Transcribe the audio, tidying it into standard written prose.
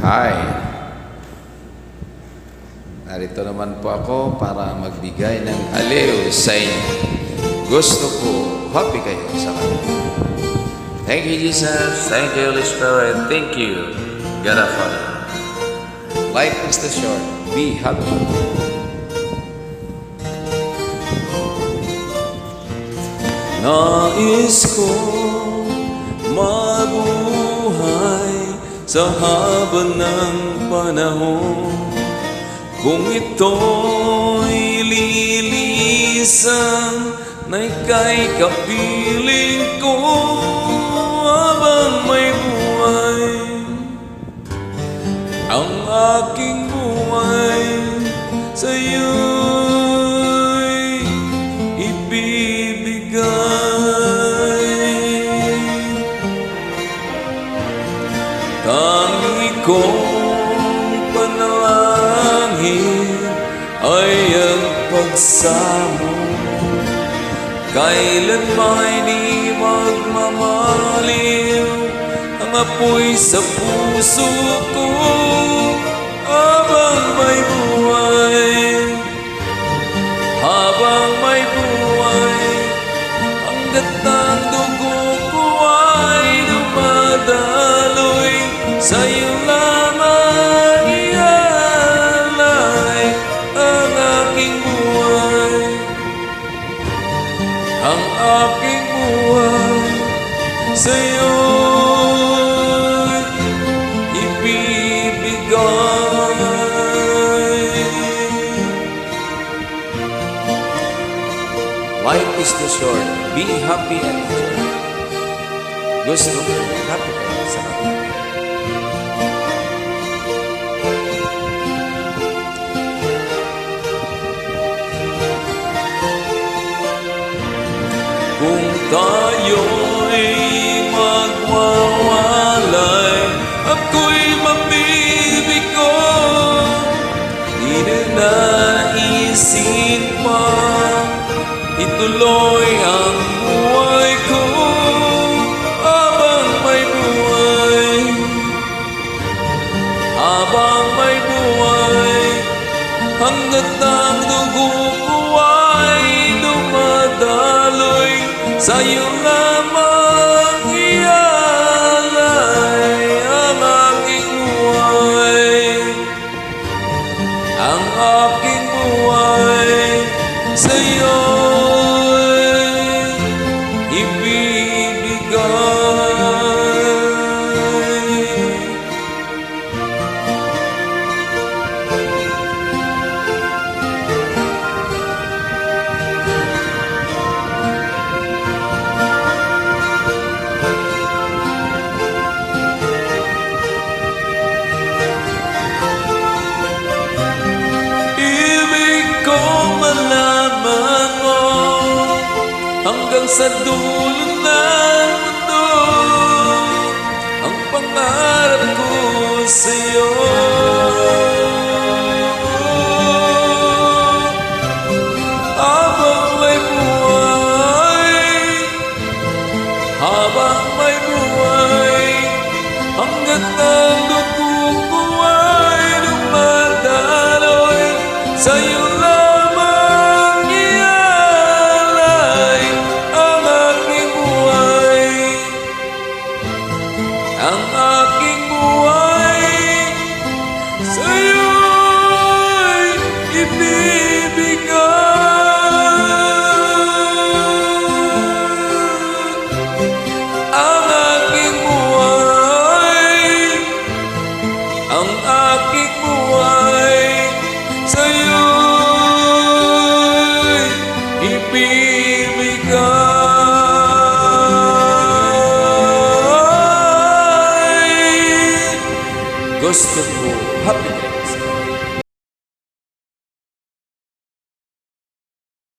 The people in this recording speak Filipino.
Hi! Narito naman po ako para magbigay ng aliw sa inyo. Gusto ko happy kayo sa kanila. Thank you, Jesus. Thank you, Holy Spirit. Thank you, God our Father. Life is too short. Be happy. Nais ko mabuhay sa haba ng panahon. Kung ito'y lilisan na ika'y kapiling ko habang may buhay. Ang aking buhay sa'yo'y ibibigay. Tangi kong panalangin ay ang pagsamo. Kailan may di magmamaliw ang apoy sa puso ko habang may buhay. Habang may buhay, hanggat ang dugo ko ay dumadaloy, sa'yo lamang ialay ang aking buhay. Ang aking buhay sa'yo'y ibibigay. Life is too short. Be happy and enjoy. Gusto ko happy kayo sa kanila. Kung tayo'y magwawalay, ako'y mabibigo. Di na naisin pa ituloy ang buhay ko habang may buhay. Habang may buhay, hanggat ang dugo ko ay dumadaloy, sa'yo lamang ialay ang aking buhay. Ang aking buhay sa'yo'y ibibigay. Malaman mo hanggang sa dulo ng mundo ang pangarap ko sa'yo. Habang may buhay, habang may buhay, hanggat ang dugo ko ay dumadaloy, sa'yo ang aking buhay sa'yo'y ibibigay. Ang aking buhay, ang aking buhay sa'yo'y ibibigay. Gusto